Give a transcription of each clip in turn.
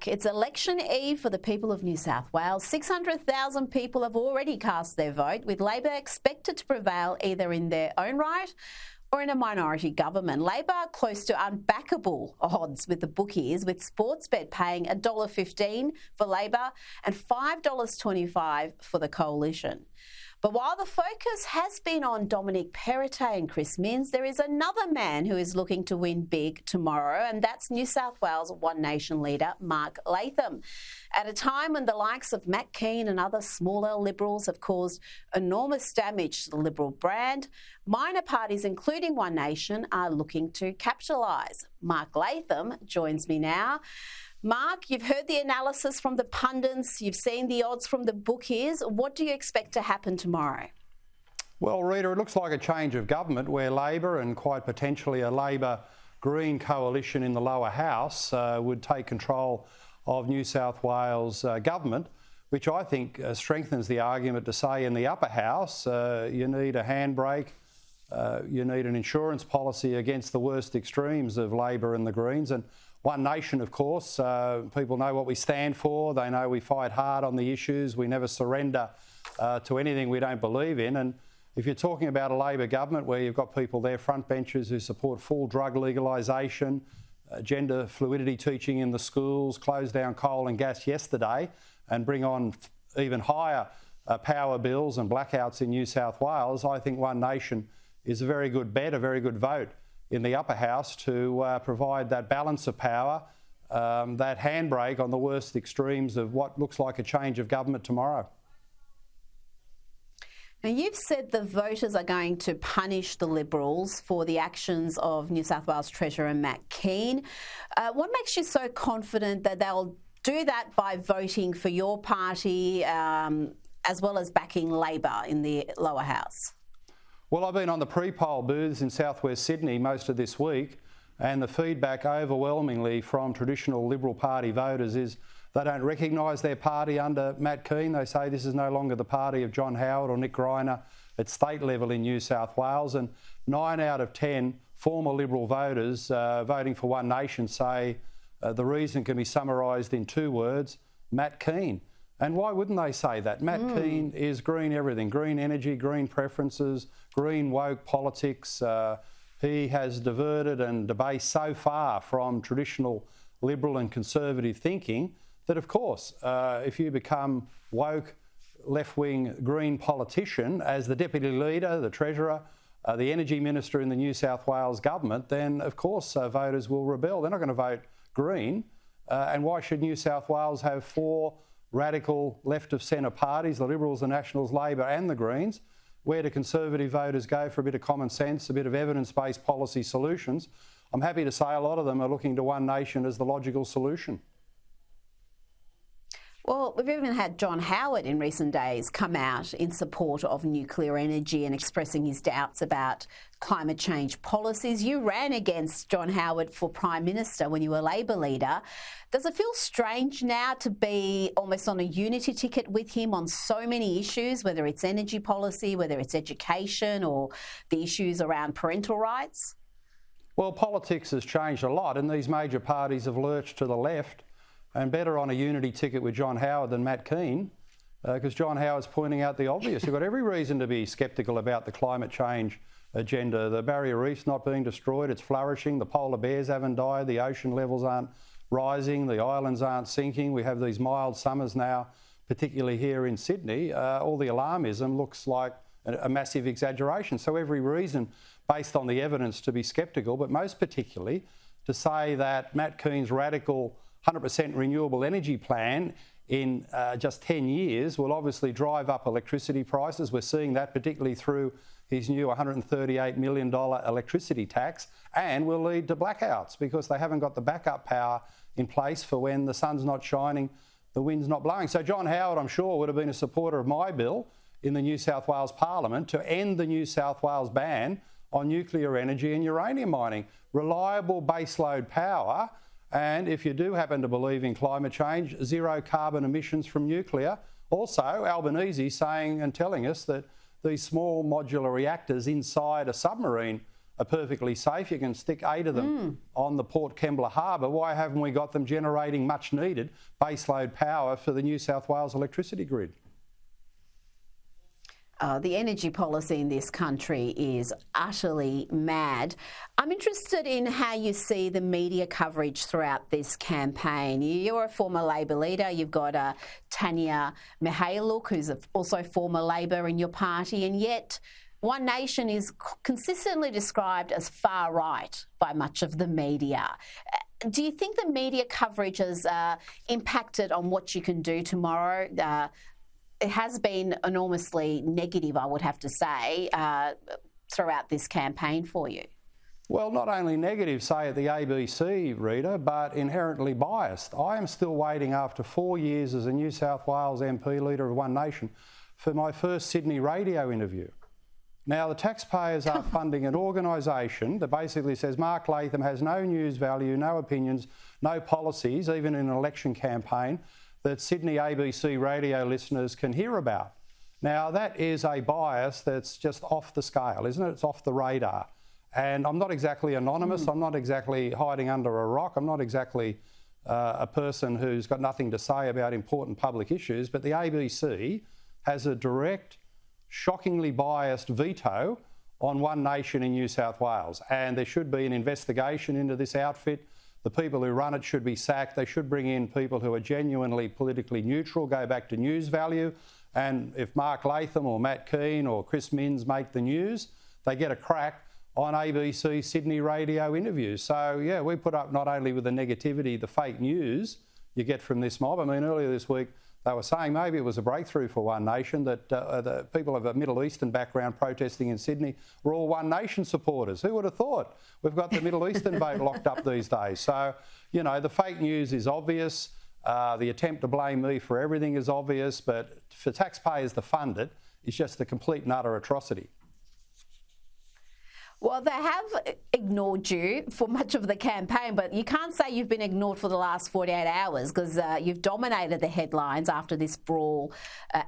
back. It's election eve for the people of New South Wales. 600,000 people have already cast their vote, with Labor expected to prevail either in their own right or in a minority government. Labor close to unbackable odds with the bookies, with Sportsbet paying $1.15 for Labor and $5.25 for the coalition. But while the focus has been on Dominic Perrottet and Chris Minns, there is another man who is looking to win big tomorrow, and that's New South Wales One Nation leader Mark Latham. At a time when the likes of Matt Kean and other smaller Liberals have caused enormous damage to the Liberal brand, minor parties, including One Nation, are looking to capitalise. Mark Latham joins me now. Mark, you've heard the analysis from the pundits, you've seen the odds from the bookies. What do you expect to happen tomorrow? Well, Rita, it looks like a change of government where Labor and quite potentially a Labor-Green coalition in the lower house would take control of New South Wales government, which I think strengthens the argument to say in the upper house you need a handbrake, you need an insurance policy against the worst extremes of Labor and the Greens. And One Nation, of course, people know what we stand for. They know we fight hard on the issues. We never surrender to anything we don't believe in. And if you're talking about a Labor government where you've got people there, frontbenchers, who support full drug legalisation, gender fluidity teaching in the schools, close down coal and gas yesterday, and bring on even higher power bills and blackouts in New South Wales, I think One Nation is a very good bet, a very good vote in the upper house to provide that balance of power, that handbrake on the worst extremes of what looks like a change of government tomorrow. Now, you've said the voters are going to punish the Liberals for the actions of New South Wales Treasurer Matt Kean. What makes you so confident that they'll do that by voting for your party as well as backing Labor in the lower house? Well, I've been on the pre-poll booths in southwest Sydney most of this week, and the feedback overwhelmingly from traditional Liberal Party voters is they don't recognise their party under Matt Kean. They say this is no longer the party of John Howard or Nick Greiner at state level in New South Wales. And 9 out of 10 former Liberal voters voting for One Nation say the reason can be summarised in 2 words: Matt Kean. And why wouldn't they say that? Matt Kean is green everything, green energy, green preferences, green woke politics. He has diverted and debased so far from traditional Liberal and Conservative thinking that, of course, if you become woke, left-wing Green politician as the Deputy Leader, the Treasurer, the Energy Minister in the New South Wales government, then, of course, voters will rebel. They're not going to vote Green. And why should New South Wales have 4 radical left-of-centre parties, the Liberals, the Nationals, Labor and the Greens? Where do Conservative voters go for a bit of common sense, a bit of evidence-based policy solutions? I'm happy to say a lot of them are looking to One Nation as the logical solution. Well, we've even had John Howard in recent days come out in support of nuclear energy and expressing his doubts about climate change policies. You ran against John Howard for Prime Minister when you were Labor leader. Does it feel strange now to be almost on a unity ticket with him on so many issues, whether it's energy policy, whether it's education or the issues around parental rights? Well, politics has changed a lot and these major parties have lurched to the left, and better on a unity ticket with John Howard than Matt Kean, because John Howard's pointing out the obvious. You've got every reason to be sceptical about the climate change agenda. The barrier reef's not being destroyed, it's flourishing. The polar bears haven't died, the ocean levels aren't rising, the islands aren't sinking. We have these mild summers now, particularly here in Sydney. All the alarmism looks like a massive exaggeration. So every reason, based on the evidence, to be sceptical, but most particularly to say that Matt Kean's radical 100% renewable energy plan in just 10 years will obviously drive up electricity prices. We're seeing that particularly through his new $138 million electricity tax, and will lead to blackouts because they haven't got the backup power in place for when the sun's not shining, the wind's not blowing. So John Howard, I'm sure, would have been a supporter of my bill in the New South Wales Parliament to end the New South Wales ban on nuclear energy and uranium mining. Reliable baseload power. And if you do happen to believe in climate change, 0 carbon emissions from nuclear. Also, Albanese saying and telling us that these small modular reactors inside a submarine are perfectly safe. You can stick 8 of them on the Port Kembla Harbour. Why haven't we got them generating much needed baseload power for the New South Wales electricity grid? The energy policy in this country is utterly mad. I'm interested in how you see the media coverage throughout this campaign. You're a former Labor leader. You've got Tanya Mihaluk, who's also former Labor in your party, and yet One Nation is consistently described as far right by much of the media. Do you think the media coverage has impacted on what you can do tomorrow? It has been enormously negative, I would have to say, throughout this campaign for you. Well, not only negative, say at the ABC, Rita, but inherently biased. I am still waiting after 4 years as a New South Wales MP, leader of One Nation, for my first Sydney radio interview. Now, the taxpayers are funding an organisation that basically says Mark Latham has no news value, no opinions, no policies, even in an election campaign, that Sydney ABC radio listeners can hear about. Now, that is a bias that's just off the scale, isn't it? It's off the radar. And I'm not exactly anonymous. I'm not exactly hiding under a rock. I'm not exactly a person who's got nothing to say about important public issues. But the ABC has a direct, shockingly biased veto on One Nation in New South Wales. And there should be an investigation into this outfit. The people who run it should be sacked. They should bring in people who are genuinely politically neutral, go back to news value. And if Mark Latham or Matt Kean or Chris Minns make the news, they get a crack on ABC Sydney radio interviews. So, yeah, we put up not only with the negativity, the fake news you get from this mob. I mean, earlier this week, they were saying maybe it was a breakthrough for One Nation that the people of a Middle Eastern background protesting in Sydney were all One Nation supporters. Who would have thought? We've got the Middle Eastern vote locked up these days. So, you know, the fake news is obvious. The attempt to blame me for everything is obvious. But for taxpayers to fund it is just a complete and utter atrocity. Well, they have ignored you for much of the campaign, but you can't say you've been ignored for the last 48 hours because you've dominated the headlines after this brawl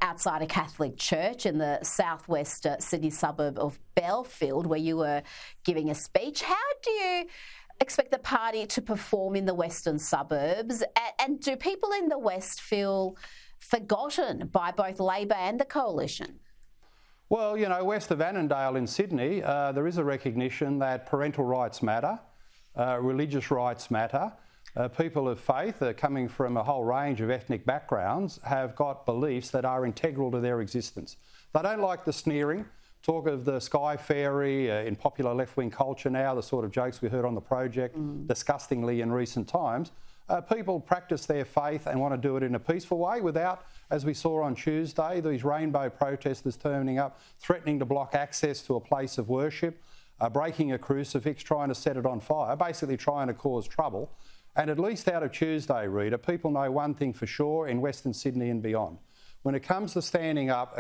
outside a Catholic church in the southwest Sydney suburb of Belfield, where you were giving a speech. How do you expect the party to perform in the western suburbs? And do people in the West feel forgotten by both Labor and the Coalition? Well, you know, west of Annandale in Sydney, there is a recognition that parental rights matter, religious rights matter. People of faith coming from a whole range of ethnic backgrounds have got beliefs that are integral to their existence. They don't like the sneering, talk of the sky fairy in popular left-wing culture now, the sort of jokes we heard on the project disgustingly in recent times. People practice their faith and want to do it in a peaceful way without, as we saw on Tuesday, these rainbow protesters turning up, threatening to block access to a place of worship, breaking a crucifix, trying to set it on fire, basically trying to cause trouble. And at least out of Tuesday, Rita, people know one thing for sure in Western Sydney and beyond. When it comes to standing up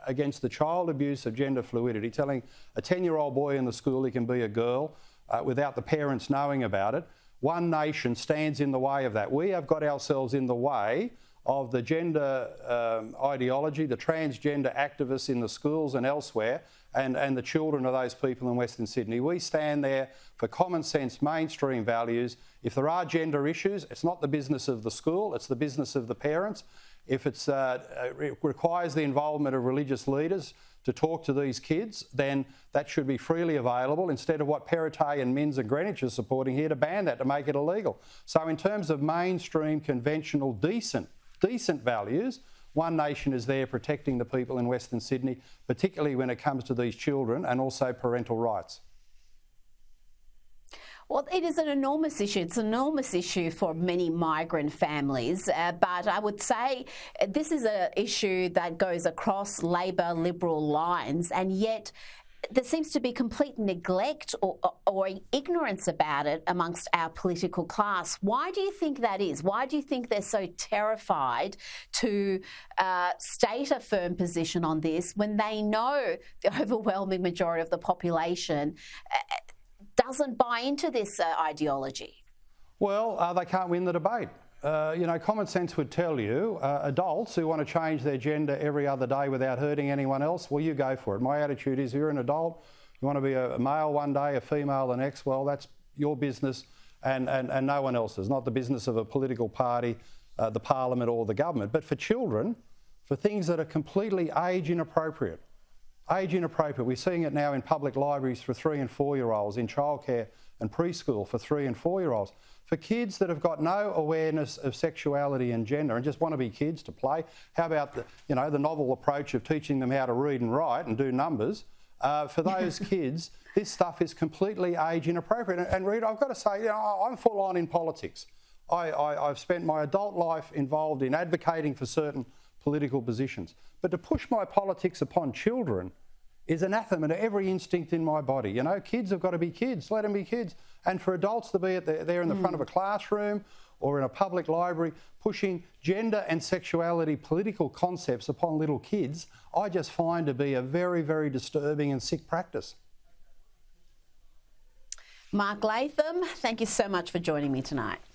against the child abuse of gender fluidity, telling a 10-year-old boy in the school he can be a girl without the parents knowing about it, One Nation stands in the way of that. We have got ourselves in the way of the gender ideology, the transgender activists in the schools and elsewhere, and the children of those people in Western Sydney. We stand there for common sense, mainstream values. If there are gender issues, it's not the business of the school, it's the business of the parents. If it requires the involvement of religious leaders to talk to these kids, then that should be freely available instead of what Parental and Minns and Greenwich are supporting here to ban that, to make it illegal. So in terms of mainstream, conventional, decent values, One Nation is there protecting the people in Western Sydney, particularly when it comes to these children and also parental rights. Well, it is an enormous issue. It's an enormous issue for many migrant families, but I would say this is an issue that goes across Labor Liberal lines, and yet there seems to be complete neglect or ignorance about it amongst our political class. Why do you think that is? Why do you think they're so terrified to state a firm position on this when they know the overwhelming majority of the population doesn't buy into this ideology? Well, they can't win the debate. You know, common sense would tell you adults who want to change their gender every other day without hurting anyone else, well, you go for it. My attitude is, if you're an adult You want to be a male one day, a female the next, well, that's your business and no one else's, not the business of a political party, the parliament or the government. But for children, for things that are completely age inappropriate. Age inappropriate. We're seeing it now in public libraries for 3 and 4 year olds, in childcare and preschool for 3 and 4 year olds. For kids that have got no awareness of sexuality and gender and just want to be kids to play, how about the novel approach of teaching them how to read and write and do numbers? For those kids, this stuff is completely age inappropriate. And Rita, I've got to say, I'm full on in politics. I've spent my adult life involved in advocating for certain political positions. But to push my politics upon children is anathema to every instinct in my body. Kids have got to be kids, let them be kids. And for adults to be there in the front of a classroom or in a public library pushing gender and sexuality political concepts upon little kids, I just find to be a very, very disturbing and sick practice. Mark Latham, thank you so much for joining me tonight.